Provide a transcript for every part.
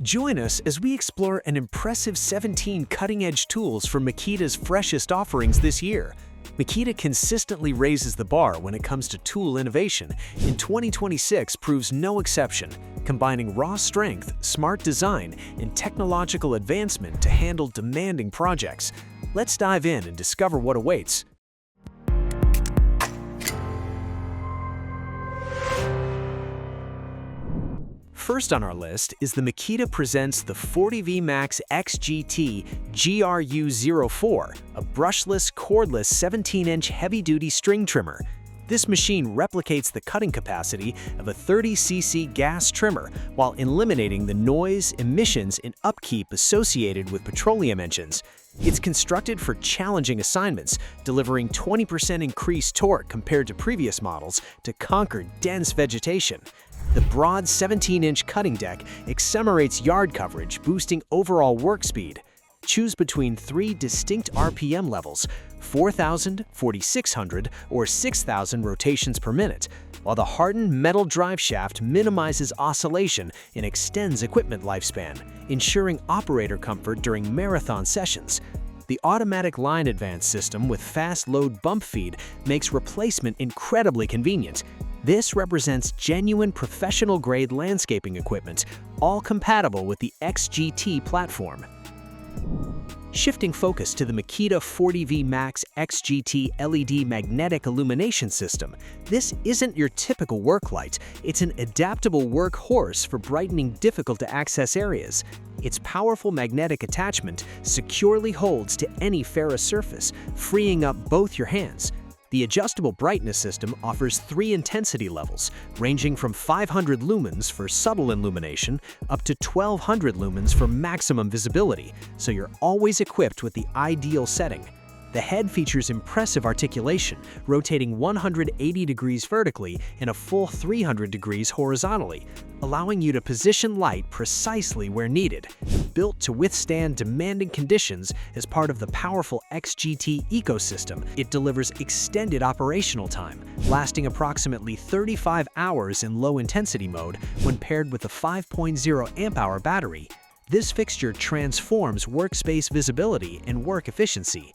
Join us as we explore an impressive 17 cutting-edge tools from Makita's freshest offerings this year. Makita consistently raises the bar when it comes to tool innovation, and 2026 proves no exception, combining raw strength, smart design, and technological advancement to handle demanding projects. Let's dive in and discover what awaits. First on our list is the Makita presents the 40V Max XGT GRU04, a brushless, cordless 17-inch heavy-duty string trimmer. This machine replicates the cutting capacity of a 30cc gas trimmer while eliminating the noise, emissions, and upkeep associated with petroleum engines. It's constructed for challenging assignments, delivering 20% increased torque compared to previous models to conquer dense vegetation. The broad 17-inch cutting deck accelerates yard coverage, boosting overall work speed. Choose between three distinct RPM levels, 4,000, 4,600, or 6,000 rotations per minute, while the hardened metal drive shaft minimizes oscillation and extends equipment lifespan, ensuring operator comfort during marathon sessions. The automatic line advance system with fast load bump feed makes replacement incredibly convenient. This represents genuine professional-grade landscaping equipment, all compatible with the XGT platform. Shifting focus to the Makita 40V Max XGT LED magnetic illumination system, this isn't your typical work light. It's an adaptable workhorse for brightening difficult-to-access areas. Its powerful magnetic attachment securely holds to any ferrous surface, freeing up both your hands. The adjustable brightness system offers three intensity levels, ranging from 500 lumens for subtle illumination up to 1200 lumens for maximum visibility, so you're always equipped with the ideal setting. The head features impressive articulation, rotating 180 degrees vertically and a full 300 degrees horizontally, allowing you to position light precisely where needed. Built to withstand demanding conditions as part of the powerful XGT ecosystem, it delivers extended operational time, lasting approximately 35 hours in low-intensity mode when paired with a 5.0 amp-hour battery. This fixture transforms workspace visibility and work efficiency.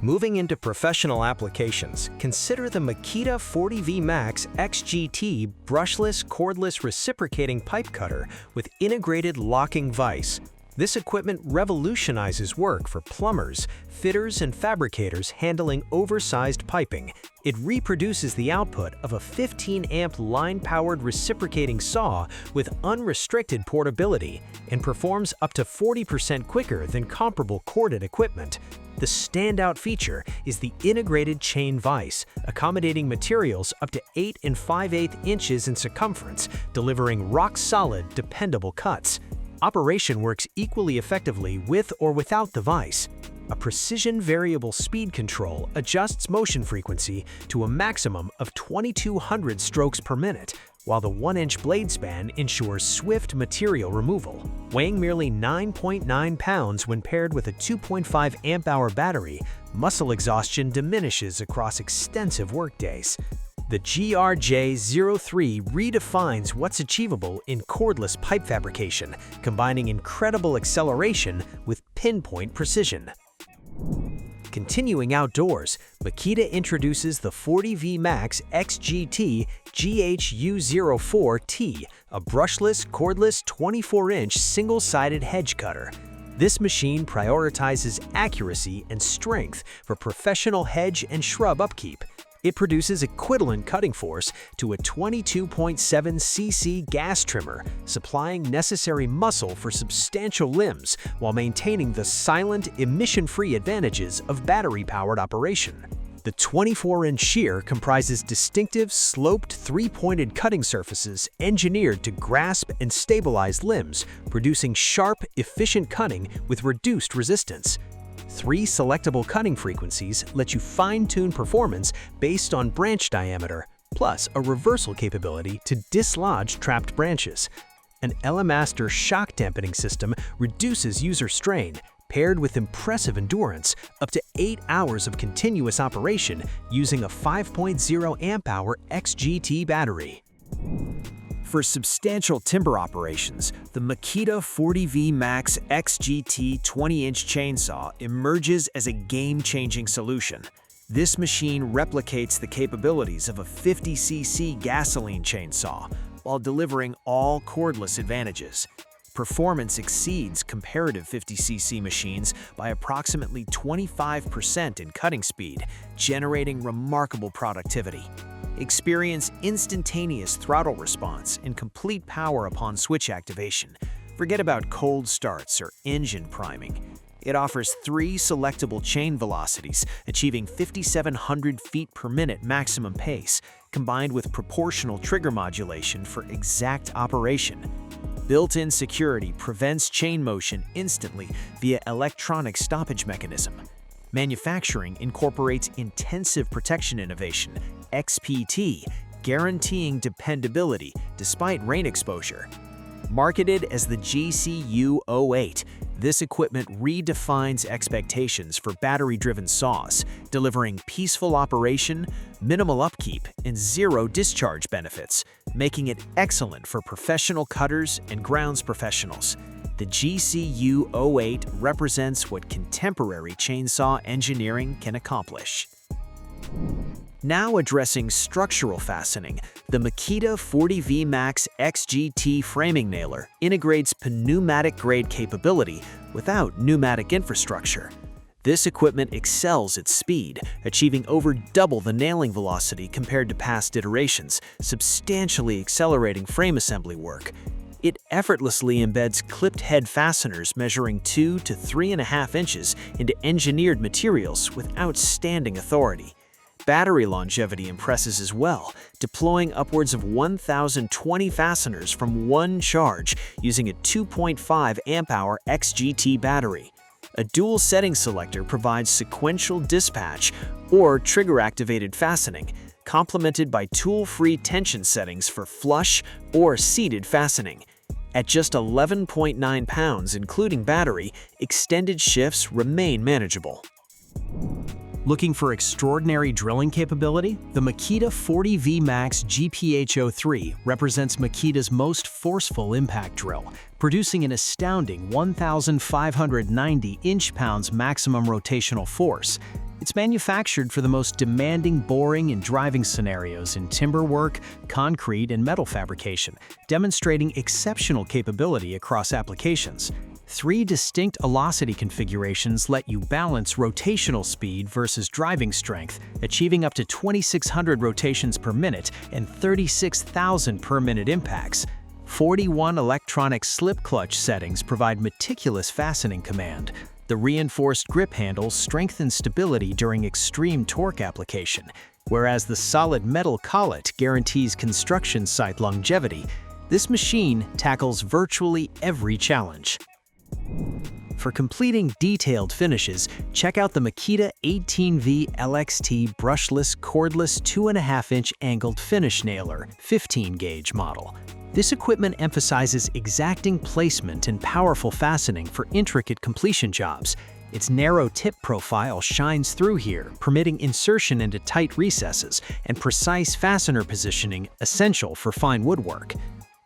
Moving into professional applications, consider the Makita 40V Max XGT brushless, cordless reciprocating pipe cutter with integrated locking vise. This equipment revolutionizes work for plumbers, fitters, and fabricators handling oversized piping. It reproduces the output of a 15-amp line-powered reciprocating saw with unrestricted portability and performs up to 40% quicker than comparable corded equipment. The standout feature is the integrated chain vise, accommodating materials up to 8 5/8 inches in circumference, delivering rock-solid, dependable cuts. Operation works equally effectively with or without the vise. A precision variable speed control adjusts motion frequency to a maximum of 2,200 strokes per minute, while the 1-inch blade span ensures swift material removal. Weighing merely 9.9 pounds when paired with a 2.5 amp-hour battery, muscle exhaustion diminishes across extensive workdays. The GRJ03 redefines what's achievable in cordless pipe fabrication, combining incredible acceleration with pinpoint precision. Continuing outdoors, Makita introduces the 40V Max XGT GHU04T, a brushless, cordless 24-inch single-sided hedge cutter. This machine prioritizes accuracy and strength for professional hedge and shrub upkeep. It produces equivalent cutting force to a 22.7cc gas trimmer, supplying necessary muscle for substantial limbs while maintaining the silent, emission-free advantages of battery-powered operation. The 24-inch shear comprises distinctive, sloped, three-pointed cutting surfaces engineered to grasp and stabilize limbs, producing sharp, efficient cutting with reduced resistance. 3 selectable cutting frequencies let you fine-tune performance based on branch diameter, plus a reversal capability to dislodge trapped branches. An Elemaster shock dampening system reduces user strain, paired with impressive endurance, up to 8 hours of continuous operation using a 5.0 amp-hour XGT battery. For substantial timber operations, the Makita 40V Max XGT 20-inch chainsaw emerges as a game-changing solution. This machine replicates the capabilities of a 50cc gasoline chainsaw while delivering all cordless advantages. Performance exceeds comparative 50cc machines by approximately 25% in cutting speed, generating remarkable productivity. Experience instantaneous throttle response and complete power upon switch activation. Forget about cold starts or engine priming. It offers 3 selectable chain velocities, achieving 5,700 feet per minute maximum pace, combined with proportional trigger modulation for exact operation. Built-in security prevents chain motion instantly via electronic stoppage mechanism. Manufacturing incorporates intensive protection innovation, XPT, guaranteeing dependability despite rain exposure. Marketed as the GCU08, this equipment redefines expectations for battery-driven saws, delivering peaceful operation, minimal upkeep, and zero discharge benefits, making it excellent for professional cutters and grounds professionals. The GCU08 represents what contemporary chainsaw engineering can accomplish. Now addressing structural fastening, the Makita 40V Max XGT framing nailer integrates pneumatic-grade capability without pneumatic infrastructure. This equipment excels at speed, achieving over double the nailing velocity compared to past iterations, substantially accelerating frame assembly work. It effortlessly embeds clipped head fasteners measuring 2 to 3.5 inches into engineered materials with outstanding authority. Battery longevity impresses as well, deploying upwards of 1,020 fasteners from one charge using a 2.5 amp-hour XGT battery. A dual setting selector provides sequential dispatch or trigger-activated fastening, complemented by tool-free tension settings for flush or seated fastening. At just 11.9 pounds including battery, extended shifts remain manageable. Looking for extraordinary drilling capability? The Makita 40V Max GPH03 represents Makita's most forceful impact drill, producing an astounding 1,590 inch-pounds maximum rotational force. It's manufactured for the most demanding boring and driving scenarios in timber work, concrete, and metal fabrication, demonstrating exceptional capability across applications. 3 distinct velocity configurations let you balance rotational speed versus driving strength, achieving up to 2,600 rotations per minute and 36,000 per minute impacts. 41 electronic slip clutch settings provide meticulous fastening command. The reinforced grip handle strengthens stability during extreme torque application, whereas the solid metal collet guarantees construction site longevity. This machine tackles virtually every challenge. For completing detailed finishes, check out the Makita 18V LXT brushless cordless 2.5-inch angled finish nailer 15-gauge model. This equipment emphasizes exacting placement and powerful fastening for intricate completion jobs. Its narrow tip profile shines through here, permitting insertion into tight recesses and precise fastener positioning essential for fine woodwork.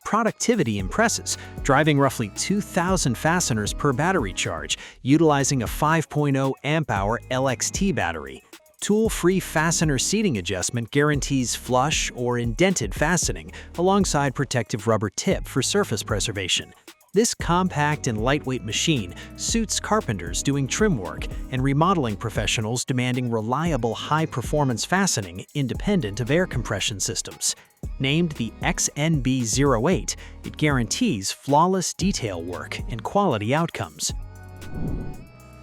Productivity impresses, driving roughly 2,000 fasteners per battery charge, utilizing a 5.0 amp-hour LXT battery. Tool-free fastener seating adjustment guarantees flush or indented fastening, alongside protective rubber tip for surface preservation. This compact and lightweight machine suits carpenters doing trim work and remodeling professionals demanding reliable high-performance fastening independent of air compression systems. Named the XNB08, it guarantees flawless detail work and quality outcomes.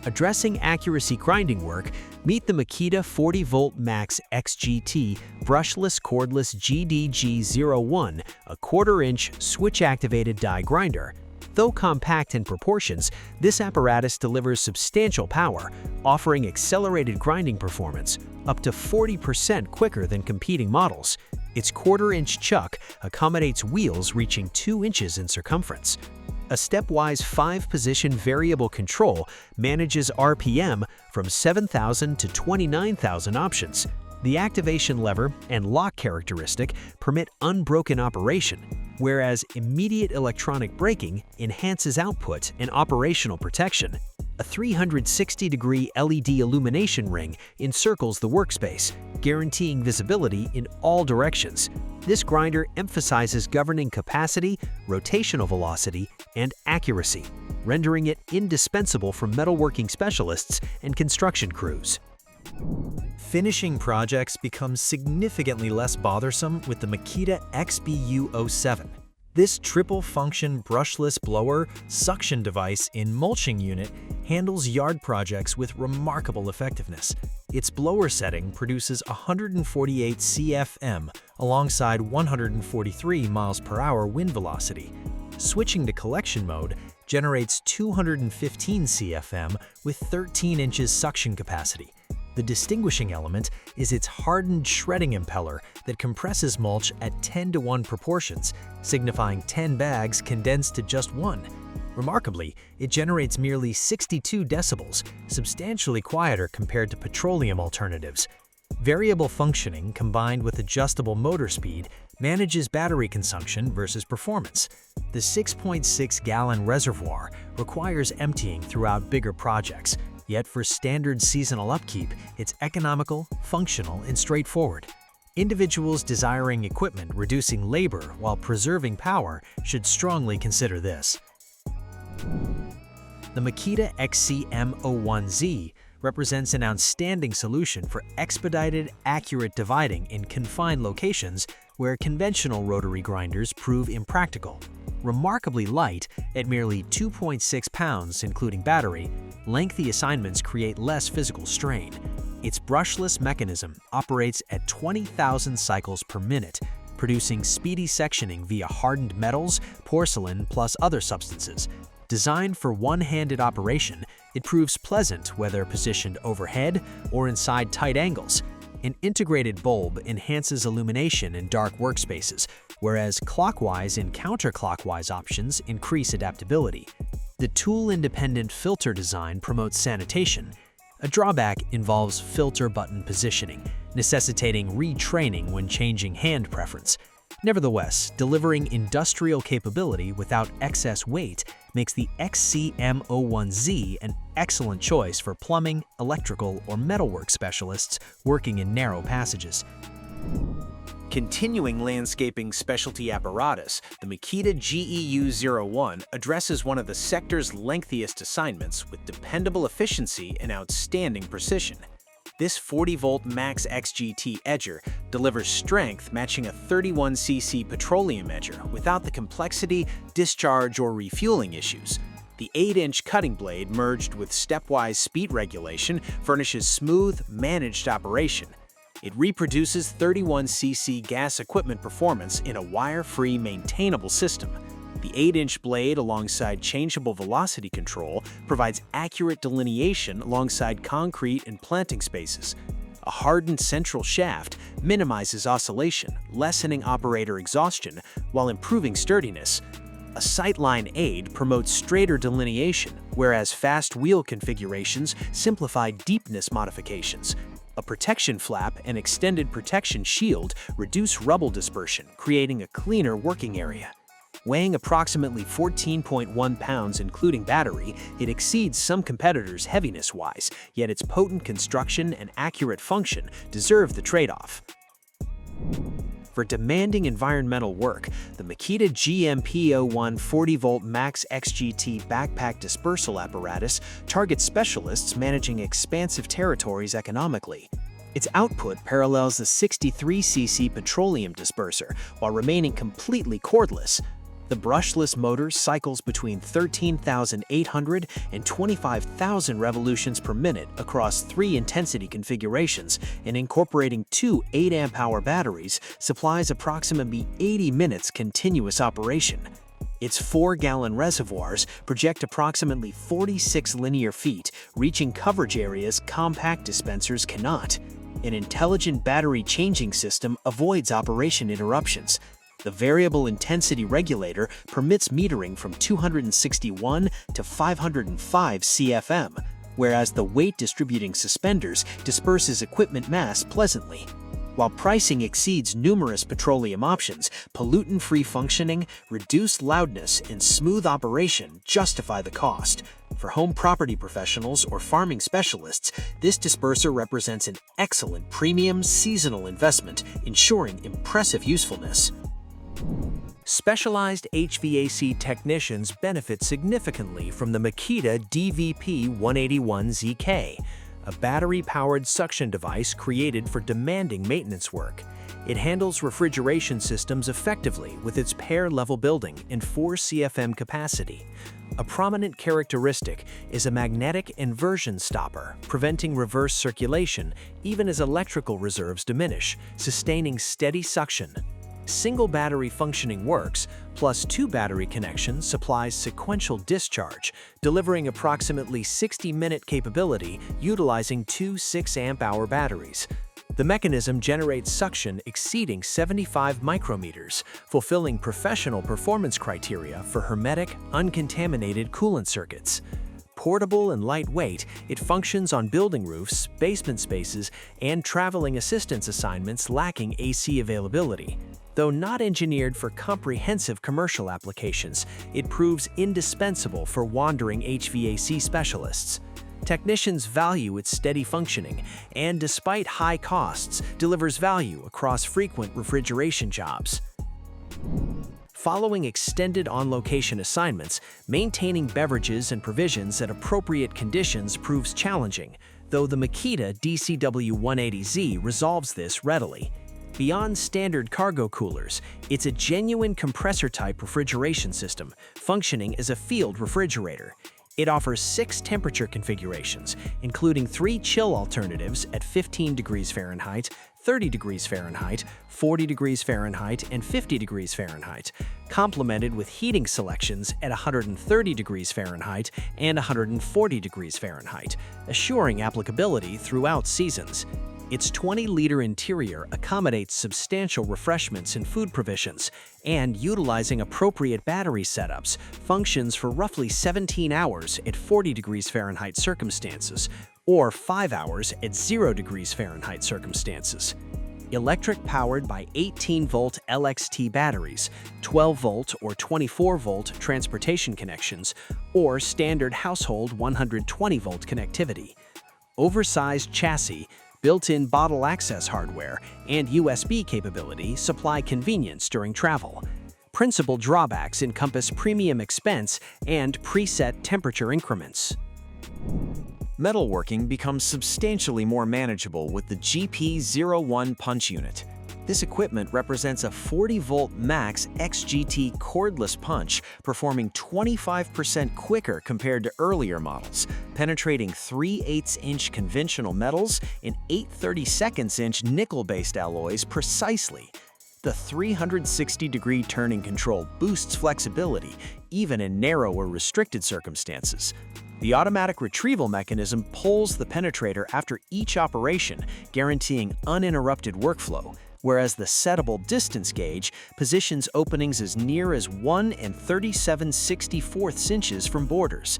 Addressing accuracy grinding work, meet the Makita 40V Max XGT brushless cordless GDG01, a 1/4-inch switch-activated die grinder. Though compact in proportions, this apparatus delivers substantial power, offering accelerated grinding performance, up to 40% quicker than competing models. Its 1/4-inch chuck accommodates wheels reaching 2 inches in circumference. A stepwise 5-position variable control manages RPM from 7,000 to 29,000 options. The activation lever and lock characteristic permit unbroken operation. whereas immediate electronic braking enhances output and operational protection. A 360-degree LED illumination ring encircles the workspace, guaranteeing visibility in all directions. This grinder emphasizes governing capacity, rotational velocity, and accuracy, rendering it indispensable for metalworking specialists and construction crews. Finishing projects become significantly less bothersome with the Makita XBU07. This triple-function brushless blower suction device in mulching unit handles yard projects with remarkable effectiveness. Its blower setting produces 148 CFM alongside 143 miles per hour wind velocity. Switching to collection mode generates 215 CFM with 13 inches suction capacity. The distinguishing element is its hardened shredding impeller that compresses mulch at 10:1 proportions, signifying 10 bags condensed to just 1. Remarkably, it generates merely 62 decibels, substantially quieter compared to petroleum alternatives. Variable functioning combined with adjustable motor speed manages battery consumption versus performance. The 6.6-gallon reservoir requires emptying throughout bigger projects, yet for standard seasonal upkeep, it's economical, functional, and straightforward. Individuals desiring equipment reducing labor while preserving power should strongly consider this. The Makita XCM01Z represents an outstanding solution for expedited, accurate dividing in confined locations where conventional rotary grinders prove impractical. Remarkably light, at merely 2.6 pounds including battery, lengthy assignments create less physical strain. Its brushless mechanism operates at 20,000 cycles per minute, producing speedy sectioning via hardened metals, porcelain, plus other substances. Designed for one-handed operation, it proves pleasant whether positioned overhead or inside tight angles. An integrated bulb enhances illumination in dark workspaces, whereas clockwise and counterclockwise options increase adaptability. The tool-independent filter design promotes sanitation. A drawback involves filter button positioning, necessitating retraining when changing hand preference. Nevertheless, delivering industrial capability without excess weight makes the XCM01Z an excellent choice for plumbing, electrical, or metalwork specialists working in narrow passages. Continuing landscaping specialty apparatus, the Makita GEU01 addresses one of the sector's lengthiest assignments with dependable efficiency and outstanding precision. This 40-volt Max XGT edger delivers strength matching a 31cc petroleum edger without the complexity, discharge, or refueling issues. The 8-inch cutting blade merged with stepwise speed regulation furnishes smooth, managed operation. It reproduces 31cc gas equipment performance in a wire-free, maintainable system. The 8-inch blade alongside changeable velocity control provides accurate delineation alongside concrete and planting spaces. A hardened central shaft minimizes oscillation, lessening operator exhaustion while improving sturdiness. A sightline aid promotes straighter delineation, whereas fast wheel configurations simplify deepness modifications. A protection flap and extended protection shield reduce rubble dispersion, creating a cleaner working area. Weighing approximately 14.1 pounds including battery, it exceeds some competitors heaviness-wise, yet its potent construction and accurate function deserve the trade-off. For demanding environmental work, the Makita GMP01 40-volt Max XGT backpack dispersal apparatus targets specialists managing expansive territories economically. Its output parallels the 63cc petroleum disperser while remaining completely cordless. The brushless motor cycles between 13,800 and 25,000 revolutions per minute across 3 intensity configurations, and incorporating 2 8-amp-hour batteries supplies approximately 80 minutes continuous operation. Its 4-gallon reservoirs project approximately 46 linear feet, reaching coverage areas compact dispensers cannot. An intelligent battery changing system avoids operation interruptions. The variable intensity regulator permits metering from 261 to 505 CFM, whereas the weight distributing suspenders disperses equipment mass pleasantly. While pricing exceeds numerous petroleum options, pollutant-free functioning, reduced loudness, and smooth operation justify the cost. For home property professionals or farming specialists, this disperser represents an excellent premium seasonal investment, ensuring impressive usefulness. Specialized HVAC technicians benefit significantly from the Makita DVP-181ZK, a battery-powered suction device created for demanding maintenance work. It handles refrigeration systems effectively with its pair-level building and 4 CFM capacity. A prominent characteristic is a magnetic inversion stopper, preventing reverse circulation even as electrical reserves diminish, sustaining steady suction. Single battery functioning works, plus 2 battery connections supplies sequential discharge, delivering approximately 60-minute capability utilizing 2 6-amp-hour batteries. The mechanism generates suction exceeding 75 micrometers, fulfilling professional performance criteria for hermetic, uncontaminated coolant circuits. Portable and lightweight, it functions on building roofs, basement spaces, and traveling assistance assignments lacking AC availability. Though not engineered for comprehensive commercial applications, it proves indispensable for wandering HVAC specialists. Technicians value its steady functioning and, despite high costs, delivers value across frequent refrigeration jobs. Following extended on-location assignments, maintaining beverages and provisions at appropriate conditions proves challenging, though the Makita DCW180Z resolves this readily. Beyond standard cargo coolers, it's a genuine compressor-type refrigeration system, functioning as a field refrigerator. It offers 6 temperature configurations, including 3 chill alternatives at 15 degrees Fahrenheit, 30 degrees Fahrenheit, 40 degrees Fahrenheit, and 50 degrees Fahrenheit, complemented with heating selections at 130 degrees Fahrenheit and 140 degrees Fahrenheit, assuring applicability throughout seasons. Its 20-liter interior accommodates substantial refreshments and food provisions, and utilizing appropriate battery setups, functions for roughly 17 hours at 40 degrees Fahrenheit circumstances, or 5 hours at 0 degrees Fahrenheit circumstances. Electric-powered by 18-volt LXT batteries, 12-volt or 24-volt transportation connections, or standard household 120-volt connectivity. Oversized chassis, built-in bottle access hardware, and USB capability supply convenience during travel. Principal drawbacks encompass premium expense and preset temperature increments. Metalworking becomes substantially more manageable with the GP01 punch unit. This equipment represents a 40-volt max XGT cordless punch, performing 25% quicker compared to earlier models, penetrating 3/8-inch conventional metals and 8/32-inch nickel-based alloys precisely. The 360-degree turning control boosts flexibility, even in narrow or restricted circumstances. The automatic retrieval mechanism pulls the penetrator after each operation, guaranteeing uninterrupted workflow, whereas the settable distance gauge positions openings as near as 1 37/64 inches from borders.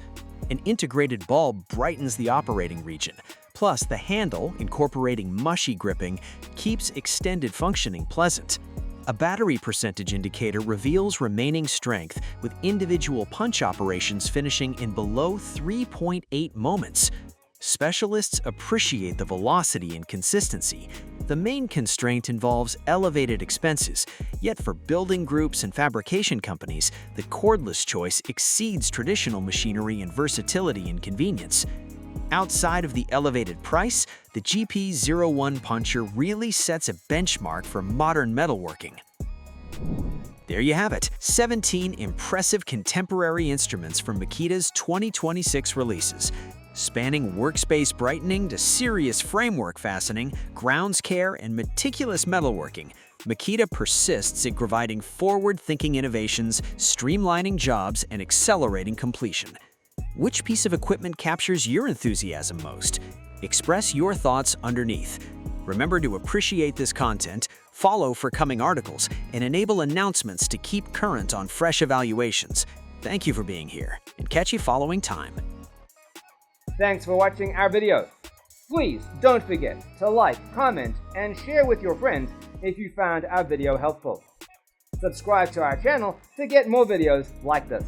An integrated bulb brightens the operating region, plus the handle, incorporating mushy gripping, keeps extended functioning pleasant. A battery percentage indicator reveals remaining strength, with individual punch operations finishing in below 3.8 moments. Specialists appreciate the velocity and consistency. The main constraint involves elevated expenses, yet for building groups and fabrication companies, the cordless choice exceeds traditional machinery in versatility and convenience. Outside of the elevated price, the GP01 puncher really sets a benchmark for modern metalworking. There you have it, 17 impressive contemporary instruments from Makita's 2026 releases. Spanning workspace brightening to serious framework fastening, grounds care, and meticulous metalworking, Makita persists in providing forward-thinking innovations, streamlining jobs, and accelerating completion. Which piece of equipment captures your enthusiasm most? Express your thoughts underneath. Remember to appreciate this content, follow for coming articles, and enable announcements to keep current on fresh evaluations. Thank you for being here, and catch you following time. Thanks for watching our video. Please don't forget to like, comment, and share with your friends if you found our video helpful. Subscribe to our channel to get more videos like this.